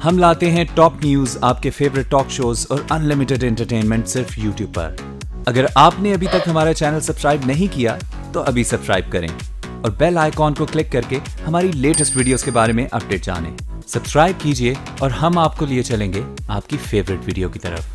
ہم لاتے ہیں ٹاپ نیوز، آپ کے فیوریٹ ٹاک شوز اور انلمیٹڈ انٹرٹینمنٹ صرف یوٹیوب پر۔ اگر آپ نے ابھی تک ہمارا چینل سبسکرائب نہیں کیا تو ابھی سبسکرائب کریں اور بیل آئیکن کو کلک کر کے ہماری لیٹسٹ ویڈیوز کے بارے میں اپڈیٹ جانیں۔ سبسکرائب کیجئے اور ہم آپ کو لیے چلیں گے آپ کی فیوریٹ ویڈیو کی طرف۔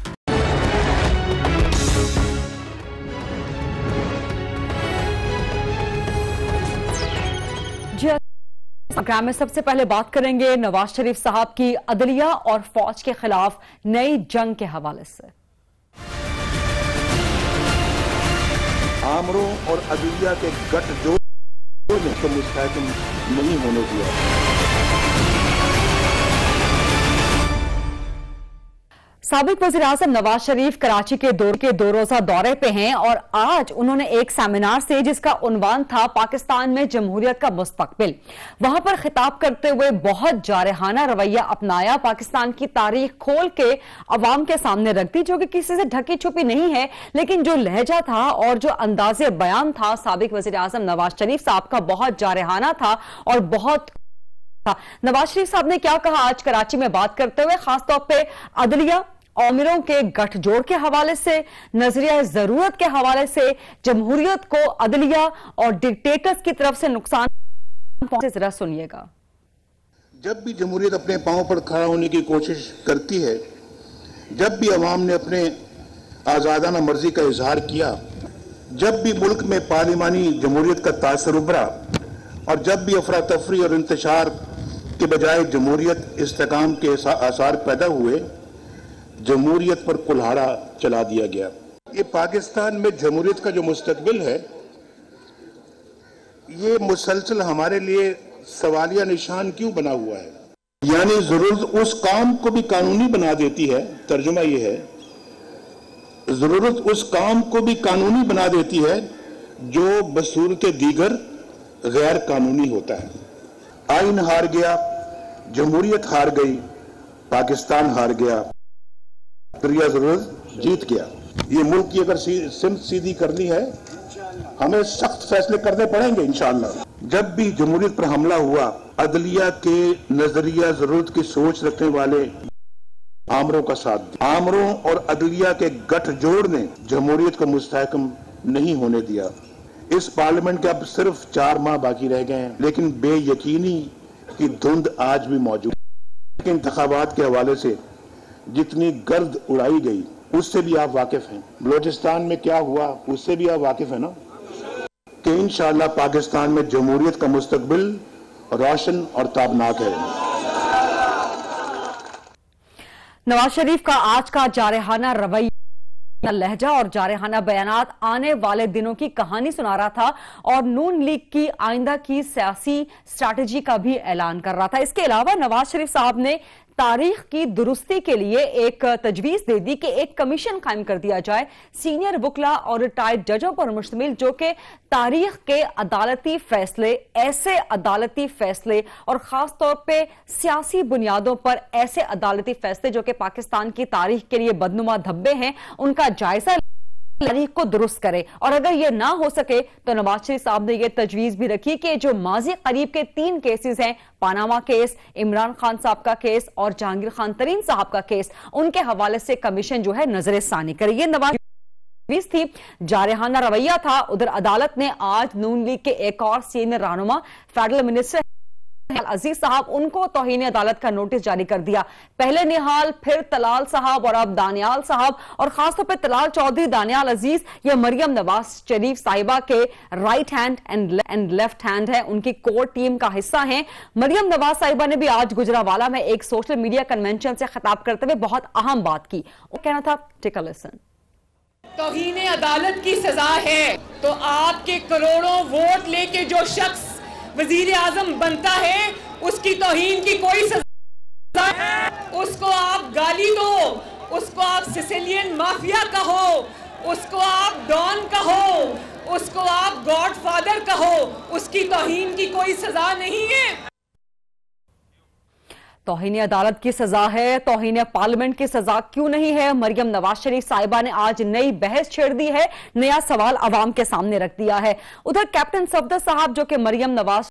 پروگرام میں سب سے پہلے بات کریں گے نواز شریف صاحب کی عدلیہ اور فوج کے خلاف نئی جنگ کے حوالے سے۔ آمروں اور عدلیہ کے گٹھ جوڑ کو مستحکم نہیں ہونے دیا۔ سابق وزیر اعظم نواز شریف کراچی کے دو روزہ دورے پہ ہیں اور آج انہوں نے ایک سیمینار سے جس کا عنوان تھا پاکستان میں جمہوریت کا مستقبل، وہاں پر خطاب کرتے ہوئے بہت جارحانہ رویہ اپنایا، پاکستان کی تاریخ کھول کے عوام کے سامنے رکھ دی، جو کہ کسی سے ڈھکی چھپی نہیں ہے، لیکن جو لہجہ تھا اور جو انداز بیان تھا سابق وزیر اعظم نواز شریف صاحب کا بہت جارحانہ تھا اور بہت نواز شریف صاحب نے کیا کہا آج کراچی میں بات کرتے ہوئے، خاص طور پہ عدلیہ آمروں کے گٹھ جوڑ کے حوالے سے، نظریہ ضرورت کے حوالے سے، جمہوریت کو عدلیہ اور ڈکٹیٹرز کی طرف سے نقصان پہنچے، ذرا سنیے گا۔ جب بھی جمہوریت اپنے پاؤں پر کھڑا ہونے کی کوشش کرتی ہے، جب بھی عوام نے اپنے آزادانہ مرضی کا اظہار کیا، جب بھی ملک میں پارلیمانی جمہوریت کا تاثر ابھرا اور جب بھی افراتفری اور انتشار کے بجائے جمہوریت استحکام کے آثار پیدا ہوئے، جمہوریت پر کلہاڑا چلا دیا گیا۔ یہ پاکستان میں جمہوریت کا جو مستقبل ہے، یہ مسلسل ہمارے لیے سوالیہ نشان کیوں بنا ہوا ہے؟ یعنی ضرورت اس کام کو بھی قانونی بنا دیتی ہے، ترجمہ یہ ہے، ضرورت اس کام کو بھی قانونی بنا دیتی ہے جو بصورت دیگر غیر قانونی ہوتا ہے۔ آئین ہار گیا، جمہوریت ہار گئی، پاکستان ہار گیا، دریا ضرورت جیت گیا۔ یہ ملک کی اگر سمت سیدھی کرنی ہے، ہمیں سخت فیصلے کرنے پڑیں گے انشاءاللہ۔ جب بھی جمہوریت پر حملہ ہوا، عدلیہ کے نظریہ ضرورت کی سوچ رکھنے والے آمروں کا ساتھ دیا۔ آمروں اور عدلیہ کے گٹھ جوڑ نے جمہوریت کو مستحکم نہیں ہونے دیا۔ اس پارلیمنٹ کے اب صرف 4 ماہ باقی رہ گئے ہیں، لیکن بے یقینی کی دھند آج بھی موجود ہے۔ انتخابات کے حوالے سے جتنی گرد اڑائی گئی اس سے بھی آپ واقف ہیں، بلوچستان میں کیا ہوا اس سے بھی آپ واقف ہیں نا، کہ انشاءاللہ پاکستان میں جمہوریت کا مستقبل روشن اور تابناک ہے۔ نواز شریف کا آج کا جارحانہ رویہ، لہجہ اور جارحانہ بیانات آنے والے دنوں کی کہانی سنا رہا تھا اور نون لیگ کی آئندہ کی سیاسی اسٹریٹجی کا بھی اعلان کر رہا تھا۔ اس کے علاوہ نواز شریف صاحب نے تاریخ کی درستی کے لیے ایک تجویز دے دی کہ ایک کمیشن قائم کر دیا جائے سینئر وکلا اور ریٹائرڈ ججوں پر مشتمل، جو کہ تاریخ کے عدالتی فیصلے، ایسے عدالتی فیصلے اور خاص طور پہ سیاسی بنیادوں پر ایسے عدالتی فیصلے جو کہ پاکستان کی تاریخ کے لیے بدنما دھبے ہیں، ان کا جائزہ تاریخ کو درست کرے۔ اور اگر یہ نہ ہو سکے تو نواز شریف صاحب نے یہ تجویز بھی رکھی کہ جو ماضی قریب کے 3 کیسز ہیں، پاناما کیس، عمران خان صاحب کا کیس اور جہانگیر خان ترین صاحب کا کیس، ان کے حوالے سے کمیشن جو ہے نظر ثانی کرے۔ یہ نواز تجویز تھی، جارحانہ رویہ تھا۔ ادھر عدالت نے آج نون لیگ کے ایک اور سینئر رہنما فیڈرل منسٹر عزیز صاحب، ان کو توہین عدالت کا نوٹس جاری کر دیا۔ پہلے نہال، پھر طلال صاحب اور اب دانیال صاحب، اور خاص طور پہ طلال چودھری، دانیال عزیز، یہ مریم نواز شریف صاحبہ کے right hand and left hand ہے، ان کی کور ٹیم کا حصہ ہیں۔ مریم نواز صاحبہ نے بھی آج گجرانوالہ میں ایک سوشل میڈیا کنونشن سے خطاب کرتے ہوئے بہت اہم بات کی۔ وہ کہنا تھا، ٹیک اے لسن۔ توہین عدالت کی سزا ہے تو آپ کے کروڑوں ووٹ لے کے جو شخص وزیر اعظم بنتا ہے، اس کی توہین کی کوئی سزا ہے؟ اس کو آپ گالی دو، اس کو آپ سیسیلین مافیا کہو، اس کو آپ ڈان کہو، اس کو آپ گاڈ فادر کہو، اس کی توہین کی کوئی سزا نہیں ہے۔ توہین عدالت کی سزا ہے، توہین پارلیمنٹ کی سزا کیوں نہیں ہے؟ مریم نواز شریف صاحبہ نے آج نئی بحث چھیڑ دی ہے، نیا سوال عوام کے سامنے رکھ دیا ہے۔ ادھر کیپٹن صفدر صاحب جو کہ مریم نواز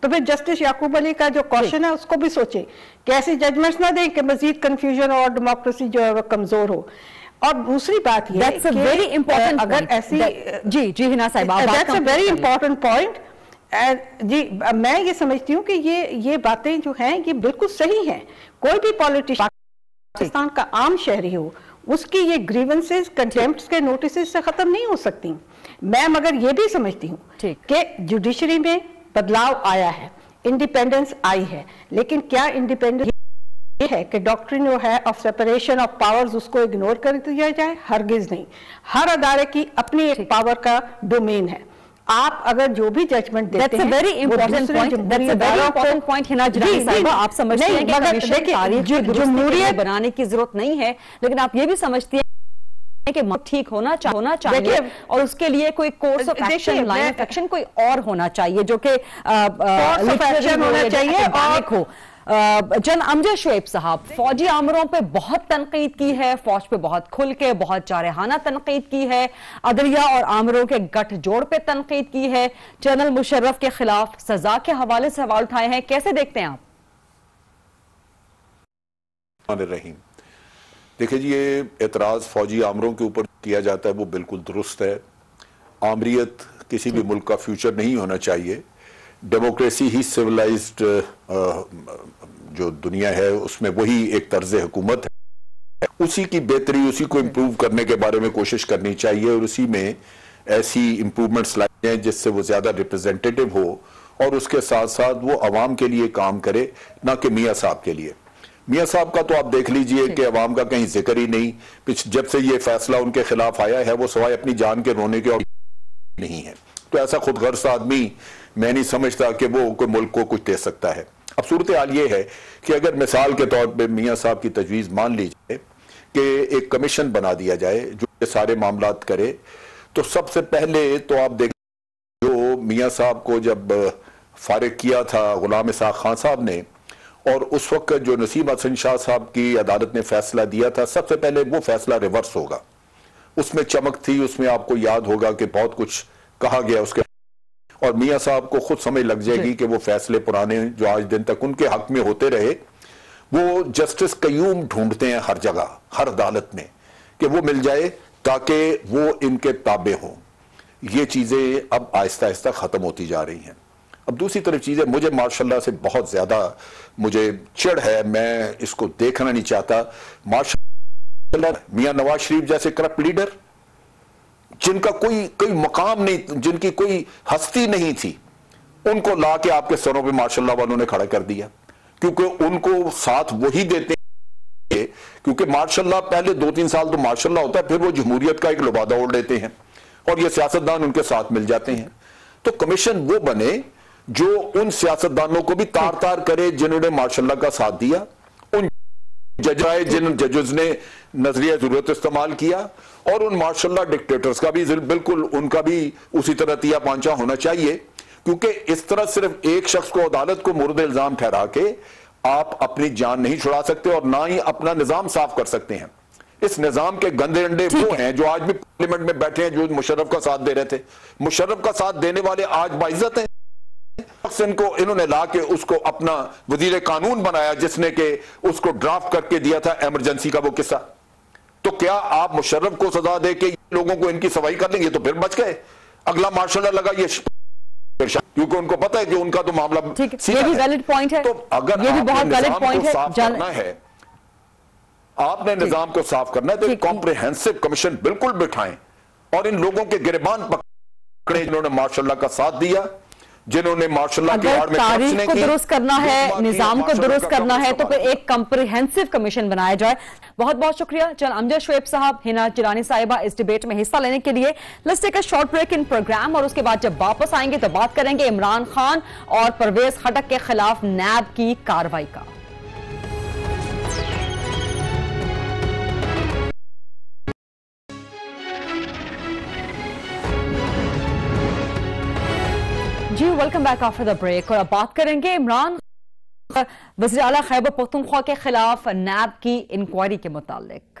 تو پھر جسٹس یعقوب علی کا جو کوشچن ہے اس کو بھی سوچے کہ ایسی ججمنٹس نہ دیں کہ مزید کنفیوژن اور ڈیموکریسی جو ہے وہ کمزور ہو. اور دوسری بات یہ ہے کہ اگر ایسی جی ہنا صاحبہ that's a very important point. جی میں یہ سمجھتی ہوں کہ یہ باتیں جو ہیں یہ بالکل صحیح ہیں. کوئی بھی پالیٹیشین پاکستان کا عام شہری ہو اس کی یہ گریونسز کنٹیمپٹس کے نوٹسز سے ختم نہیں ہو سکتی. میں مگر یہ بھی سمجھتی ہوں کہ جوڈیشری میں بدلاؤ آیا ہے، انڈیپینڈنس آئی ہے، لیکن کیا انڈیپینڈنس یہ ہے کہ ڈاکٹرن جو ہے آف سیپریشن آف پاورز اس کو اگنور کر دیا جائے؟ ہرگز نہیں. ہر ادارے کی اپنی ایک پاور کا ڈومین ہے. آپ اگر جو بھی ججمنٹ دیتے ہیں ویری امپورٹنٹ پوائنٹ ہنا جنانی صاحبہ، آپ سمجھتے ہیں کہ کمیشن تاریخ کی جمہوریت بنانے کی ضرورت نہیں ہے، لیکن آپ یہ بھی سمجھتے ہیں کہ ٹھیک ہونا چاہیے اور اس کے لیے کوئی course of action, line of action کوئی اور ہونا چاہیے جو کہ ہونا چاہیے. اور جن امجد شعیب صاحب، فوجی آمروں پہ بہت تنقید کی ہے، فوج پہ بہت کھل کے بہت جارحانہ تنقید کی ہے، عدلیہ اور آمروں کے گٹھ جوڑ پہ تنقید کی ہے، جنرل مشرف کے خلاف سزا کے حوالے سے سوال اٹھائے ہیں. کیسے دیکھتے ہیں آپ؟ دیکھیں جی، یہ اعتراض فوجی آمروں کے اوپر کیا جاتا ہے وہ بالکل درست ہے. آمریت کسی بھی ملک کا فیوچر نہیں ہونا چاہیے. ڈیموکریسی ہی سیولائزڈ جو دنیا ہے اس میں وہی ایک طرز حکومت ہے. اسی کی بہتری، اسی کو امپروو کرنے کے بارے میں کوشش کرنی چاہیے اور اسی میں ایسی امپروومنٹس لائی ہیں جس سے وہ زیادہ ریپرزینٹیٹیو ہو اور اس کے ساتھ ساتھ وہ عوام کے لیے کام کرے، نہ کہ میاں صاحب کے لیے. میاں صاحب کا تو آپ دیکھ لیجئے کہ عوام کا کہیں ذکر ہی نہیں. جب سے یہ فیصلہ ان کے خلاف آیا ہے وہ سوائے اپنی جان کے رونے کے اور نہیں ہے. تو ایسا خود غرض آدمی میں نہیں سمجھتا کہ وہ کوئی ملک کو کچھ دے سکتا ہے. اب صورتحال یہ ہے کہ اگر مثال کے طور پہ میاں صاحب کی تجویز مان لی جائے کہ ایک کمیشن بنا دیا جائے جو یہ سارے معاملات کرے، تو سب سے پہلے تو آپ دیکھیں جو میاں صاحب کو جب فارغ کیا تھا غلام اسحاق خان صاحب نے، اور اس وقت جو نسیم حسن شاہ صاحب کی عدالت نے فیصلہ دیا تھا، سب سے پہلے وہ فیصلہ ریورس ہوگا. اس میں چمک تھی، اس میں آپ کو یاد ہوگا کہ بہت کچھ کہا گیا اس کے، اور میاں صاحب کو خود سمجھ لگ جائے گی کہ وہ فیصلے پرانے جو آج دن تک ان کے حق میں ہوتے رہے، وہ جسٹس قیوم ڈھونڈتے ہیں ہر جگہ، ہر عدالت میں، کہ وہ مل جائے تاکہ وہ ان کے تابع ہوں. یہ چیزیں اب آہستہ آہستہ ختم ہوتی جا رہی ہیں. اب دوسری طرف چیزیں مجھے ماشاءاللہ سے بہت زیادہ مجھے چڑ ہے، میں اس کو دیکھنا نہیں چاہتا. ماشاءاللہ میاں نواز شریف جیسے کرپٹ لیڈر جن کا کوئی مقام نہیں، جن کی کوئی ہستی نہیں تھی، ان کو لا کے آپ کے سروں پہ ماشاءاللہ والوں نے کھڑا کر دیا، کیونکہ ان کو ساتھ وہی دیتے ہیں. کیونکہ ماشاءاللہ پہلے 2-3 سال تو ماشاءاللہ ہوتا ہے، پھر وہ جمہوریت کا ایک لبادہ اوڑھ لیتے ہیں اور یہ سیاستدان ان کے ساتھ مل جاتے ہیں. تو کمیشن وہ بنے جو ان سیاستدانوں کو بھی تار تار کرے جنہوں نے ماشاءاللہ کا ساتھ دیا، ان ججائے جن ججز نے نظریہ ضرورت استعمال کیا، اور ان ماشاءاللہ ڈکٹیٹرز کا بھی بالکل ان کا بھی اسی طرح تیا پانچا ہونا چاہیے. کیونکہ اس طرح صرف ایک شخص کو عدالت کو مورد الزام ٹھہرا کے آپ اپنی جان نہیں چھڑا سکتے اور نہ ہی اپنا نظام صاف کر سکتے ہیں. اس نظام کے گندے انڈے وہ ہیں جو آج بھی پارلیمنٹ میں بیٹھے ہیں، جو مشرف کا ساتھ دے رہے تھے. مشرف کا ساتھ دینے والے آج باعزت ہیں. انہوں نے لا کے اس کو اپنا وزیر قانون بنایا، جس نے کہ اس کو ڈرافٹ کر کے دیا تھا ایمرجنسی کا وہ قصہ. تو کیا آپ مشرف کو سزا دے کے لوگوں کو ان کی صفائی کر لیں گے؟ تو پھر بچ گئے. اگلا ماشاءاللہ لگا یہ کیونکہ ان کو پتا ہے کہ ان کا تو معاملہ یہ بھی ویلڈ پوائنٹ ہے. تو اگر یہ بھی بہت ویلڈ پوائنٹ ہے. صاف کرنا ہے، آپ نے نظام کو صاف کرنا ہے تو ایک کمپریہنسو کمیشن بالکل بٹھائیں اور ان لوگوں کے گریبان پکڑیں جنہوں نے ماشاءاللہ کا ساتھ دیا، جنہوں نے ماشاءاللہ کی آڑ میں تاریخ کو درست کرنا ہے، نظام کو درست کرنا ہے، تو پھر ایک کمپریہنسو کمیشن بنایا جائے. بہت بہت شکریہ جناب امجد شعیب صاحب، ہنا جیلانی صاحبہ اس ڈیبیٹ میں حصہ لینے کے لیے. Let's take a short break in programme, اور اس کے بعد جب واپس آئیں گے تو بات کریں گے عمران خان اور پرویز خٹک کے خلاف نیب کی کارروائی کا. جی welcome back after the break, اور اب بات کریں گے عمران وزیر اعلیٰ خیبر پختونخوا کے خلاف نیب کی انکوائری کے متعلق.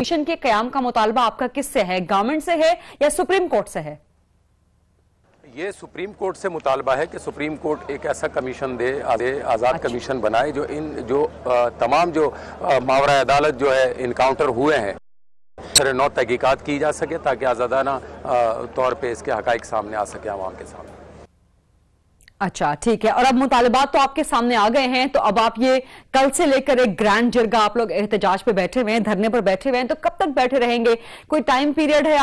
کمیشن کے قیام کا مطالبہ آپ کا کس سے ہے؟ گورنمنٹ سے ہے یا سپریم کورٹ سے ہے؟ یہ سپریم کورٹ سے مطالبہ ہے کہ سپریم کورٹ ایک ایسا کمیشن دے، آزاد کمیشن بنائے جو تمام جو ماورائے عدالت جو ہے انکاؤنٹر ہوئے ہیں سر نو تحقیقات کی جا سکے تاکہ آزادانہ طور پہ اس کے حقائق سامنے آ سکے عوام کے سامنے۔ اچھا ٹھیک ہے، اور اب مطالبات تو آپ کے سامنے آ گئے ہیں، تو اب آپ یہ کل سے لے کر ایک گرینڈ جرگہ آپ لوگ احتجاج پہ بیٹھے ہوئے ہیں، دھرنے پر بیٹھے ہوئے ہیں، تو کب تک بیٹھے رہیں گے؟ کوئی ٹائم پیریڈ ہے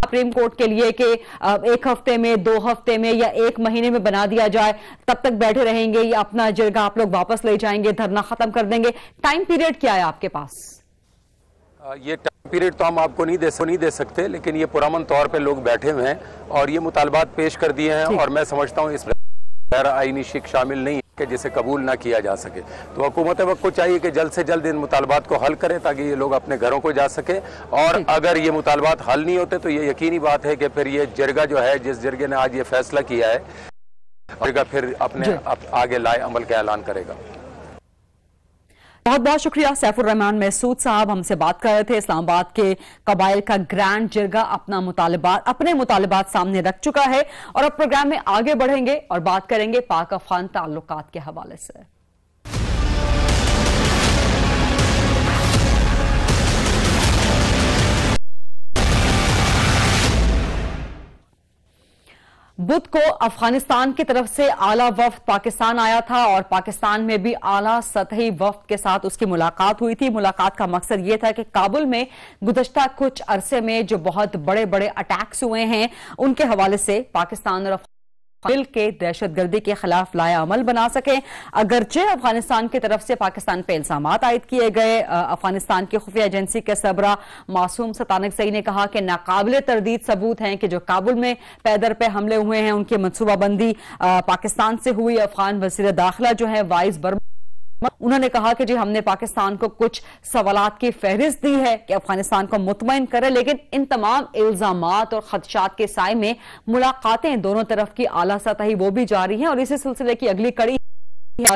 سپریم کورٹ کے لیے کہ 1 ہفتے میں، 2 ہفتے میں یا 1 مہینے میں بنا دیا جائے، تب تک بیٹھے رہیں گے یا اپنا جرگہ آپ لوگ واپس لے جائیں گے، دھرنا ختم کر دیں گے؟ ٹائم پیریڈ کیا ہے آپ کے پاس؟ یہ ٹائم پیریڈ تو ہم آپ کو نہیں دے سکتے، لیکن یہ پرامن طور پہ لوگ بیٹھے ہوئے ہیں اور یہ مطالبات پیش کر دیے ہیں، اور میں سمجھتا ہوں اس غیر آئینی شک شامل نہیں ہے کہ جسے قبول نہ کیا جا سکے۔ تو حکومت وقت کو چاہیے کہ جلد سے جلد ان مطالبات کو حل کرے تاکہ یہ لوگ اپنے گھروں کو جا سکے، اور اگر یہ مطالبات حل نہیں ہوتے تو یہ یقینی بات ہے کہ پھر یہ جرگہ جو ہے، جس جرگے نے آج یہ فیصلہ کیا ہے، جرگہ پھر اپنے آگے لائے عمل کا اعلان کرے گا۔ بہت بہت شکریہ سیف الرحمان محسود صاحب، ہم سے بات کر رہے تھے۔ اسلام آباد کے قبائل کا گرینڈ جرگہ اپنے مطالبات سامنے رکھ چکا ہے، اور اب پروگرام میں آگے بڑھیں گے اور بات کریں گے پاک افغان تعلقات کے حوالے سے۔ بدھ کو افغانستان کی طرف سے اعلیٰ وفد پاکستان آیا تھا، اور پاکستان میں بھی اعلیٰ سطحی وفد کے ساتھ اس کی ملاقات ہوئی تھی۔ ملاقات کا مقصد یہ تھا کہ کابل میں گزشتہ کچھ عرصے میں جو بہت بڑے بڑے اٹیکس ہوئے ہیں ان کے حوالے سے پاکستان اور مل کے دہشت گردی کے خلاف لایا عمل بنا سکیں۔ اگرچہ افغانستان کی طرف سے پاکستان پہ الزامات عائد کیے گئے، افغانستان کی خفیہ ایجنسی کے سربراہ معصوم ستانکزئی نے کہا کہ ناقابل تردید ثبوت ہیں کہ جو کابل میں پیدر پہ حملے ہوئے ہیں ان کی منصوبہ بندی پاکستان سے ہوئی۔ افغان وزیر داخلہ جو ہے وائس برما، انہوں نے کہا کہ جی ہم نے پاکستان کو کچھ سوالات کی فہرست دی ہے کہ افغانستان کو مطمئن کرے، لیکن ان تمام الزامات اور خدشات کے سائے میں ملاقاتیں دونوں طرف کی اعلیٰ سطحی وہ بھی جاری ہیں، اور اسی سلسلے کی اگلی کڑی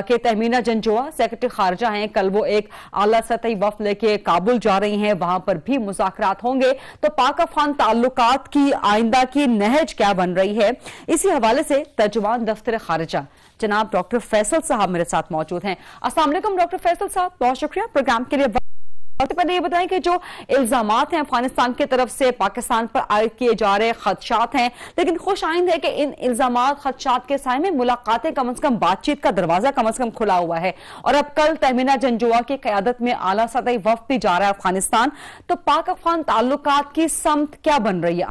کہ تہمینہ جنجوعہ سیکرٹری خارجہ ہیں، کل وہ ایک اعلیٰ سطحی وفد لے کے کابل جا رہی ہیں، وہاں پر بھی مذاکرات ہوں گے۔ تو پاک افغان تعلقات کی آئندہ کی نہج کیا بن رہی ہے، اسی حوالے سے ترجمان دفتر خارجہ جناب ڈاکٹر فیصل صاحب میرے ساتھ موجود ہیں۔ السلام علیکم ڈاکٹر فیصل صاحب، بہت شکریہ پروگرام کے لیے۔ پہلے یہ بتائیں کہ جو الزامات ہیں افغانستان کی طرف سے پاکستان پر عائد کیے جا رہے خدشات ہیں، لیکن خوش آئند ہے کہ ان الزامات خدشات کے سائے میں ملاقاتیں کم از کم بات چیت کا دروازہ کم از کم کھلا ہوا ہے، اور اب کل تہمینہ جنجوعہ کی قیادت میں اعلیٰ سطحی وفد بھی جا رہا ہے افغانستان۔ تو پاک افغان تعلقات کی سمت کیا بن رہی ہے؟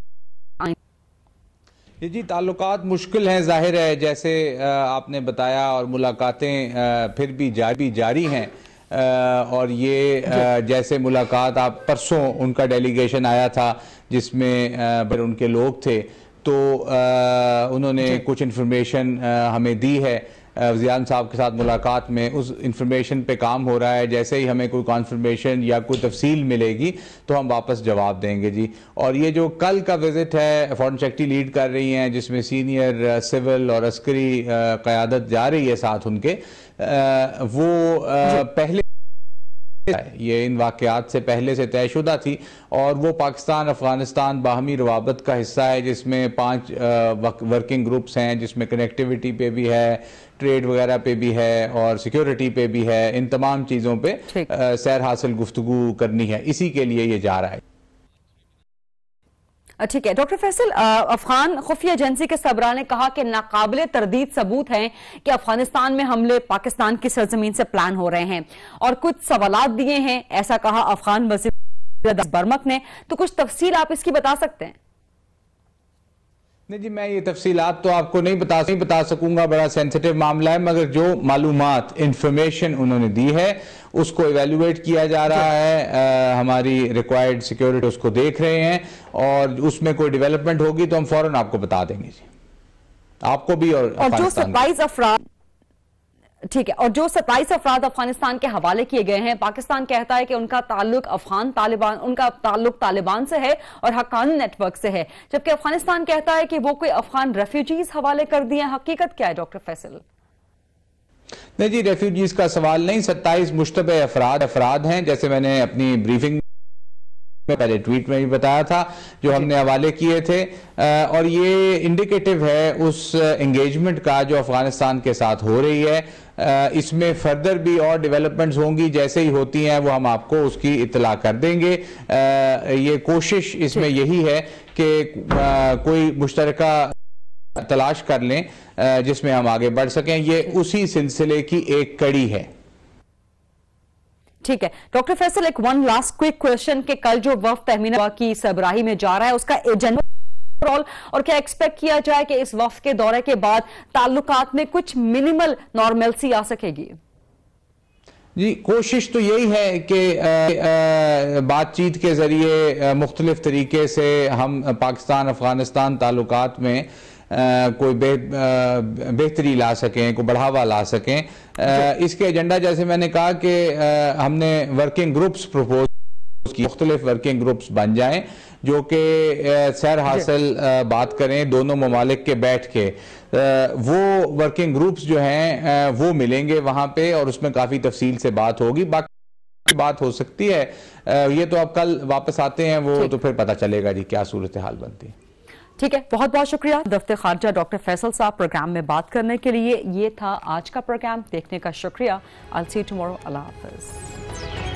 جی تعلقات مشکل ہیں، ظاہر ہے جیسے آپ نے بتایا، اور ملاقاتیں پھر بھی جاری ہیں، اور یہ جیسے ملاقات آپ پرسوں ان کا ڈیلیگیشن آیا تھا جس میں ان کے لوگ تھے، تو انہوں نے کچھ انفارمیشن ہمیں دی ہے وزیر اعظم صاحب کے ساتھ ملاقات میں۔ اس انفارمیشن پہ کام ہو رہا ہے، جیسے ہی ہمیں کوئی کانفرمیشن یا کوئی تفصیل ملے گی تو ہم واپس جواب دیں گے جی۔ اور یہ جو کل کا وزٹ ہے فارن سیکرٹری لیڈ کر رہی ہیں، جس میں سینئر سول اور عسکری قیادت جا رہی ہے ساتھ ان کے، وہ پہلے یہ ان واقعات سے پہلے سے طے شدہ تھی، اور وہ پاکستان افغانستان باہمی روابط کا حصہ ہے، جس میں 5 ورکنگ گروپس ہیں، جس میں کنیکٹیوٹی پہ بھی ہے، ٹریڈ وغیرہ پہ بھی ہے، اور سیکیورٹی پہ بھی ہے۔ ان تمام چیزوں پہ سیر حاصل گفتگو کرنی ہے، اسی کے لیے یہ جا رہا ہے۔ ٹھیک ہے ڈاکٹر فیصل، افغان خفیہ ایجنسی کے سربراہ نے کہا کہ ناقابل تردید ثبوت ہیں کہ افغانستان میں حملے پاکستان کی سرزمین سے پلان ہو رہے ہیں، اور کچھ سوالات دیے ہیں، ایسا کہا افغان وزیر برمک نے۔ تو کچھ تفصیل آپ اس کی بتا سکتے ہیں؟ نہیں جی، میں یہ تفصیلات تو آپ کو نہیں بتا سکوں گا، بڑا سینسیٹیو معاملہ ہے، مگر جو معلومات انفارمیشن انہوں نے دی ہے اس کو ایویلویٹ کیا جا رہا ہے، ہماری ریکوائرڈ سیکیورٹی اس کو دیکھ رہے ہیں، اور اس میں کوئی ڈیولپمنٹ ہوگی تو ہم فوراً آپ کو بتا دیں گے جی، آپ کو بھی اور جو 27 افراد ٹھیک ہے، اور جو 27 افراد افغانستان کے حوالے کیے گئے ہیں، پاکستان کہتا ہے کہ ان کا تعلق طالبان سے ہے اور حقانی نیٹ ورک سے ہے، جبکہ افغانستان کہتا ہے کہ وہ کوئی افغان ریفیوجیز حوالے کر دیے ہیں۔ حقیقت کیا ہے ڈاکٹر فیصل؟ نہیں جی، ریفیوجیز کا سوال نہیں، 27 مشتبہ افراد ہیں، جیسے میں نے اپنی بریفنگ پہلے ٹویٹ میں بھی بتایا تھا جو ہم نے حوالے کیے تھے، اور یہ انڈیکیٹو ہے اس انگیجمنٹ کا جو افغانستان کے ساتھ ہو رہی ہے۔ اس میں فردر بھی اور ڈیولپمنٹس ہوں گی، جیسے ہی ہوتی ہیں وہ ہم آپ کو اس کی اطلاع کر دیں گے۔ یہ کوشش اس میں یہی ہے کہ کوئی مشترکہ تلاش کر لیں جس میں ہم آگے بڑھ سکیں، یہ اسی سلسلے کی ایک کڑی ہے۔ ٹھیک ہے ڈاکٹر فیصل، ایک ون لاسٹ کوئک کویسچن کہ کل جو وفد تہمینہ کی سربراہی میں جا رہا ہے اس کا ایجنڈا اور کیا ایکسپیکٹ کیا جائے کہ اس وفد کے دورے کے بعد تعلقات میں کچھ منیمل نارملسی آ سکے گی؟ جی کوشش تو یہی ہے کہ بات چیت کے ذریعے مختلف طریقے سے ہم پاکستان افغانستان تعلقات میں کوئی بہتری لا سکیں، کوئی بڑھاوا لا سکیں۔ اس کے ایجنڈا جیسے میں نے کہا کہ ہم نے ورکنگ گروپس پروپوز کی، مختلف ورکنگ گروپس بن جائیں جو کہ سیر حاصل بات کریں دونوں ممالک کے بیٹھ کے۔ وہ ورکنگ گروپس جو ہیں وہ ملیں گے وہاں پہ اور اس میں کافی تفصیل سے بات ہوگی، باقی بات ہو سکتی ہے یہ تو اب کل واپس آتے ہیں وہ تو پھر پتہ چلے گا جی کیا صورتحال بنتی ہے۔ ٹھیک ہے، بہت بہت شکریہ دفتر خارجہ ڈاکٹر فیصل صاحب پروگرام میں بات کرنے کے لیے۔ یہ تھا آج کا پروگرام، دیکھنے کا شکریہ۔ I'll see you tomorrow. اللہ حافظ۔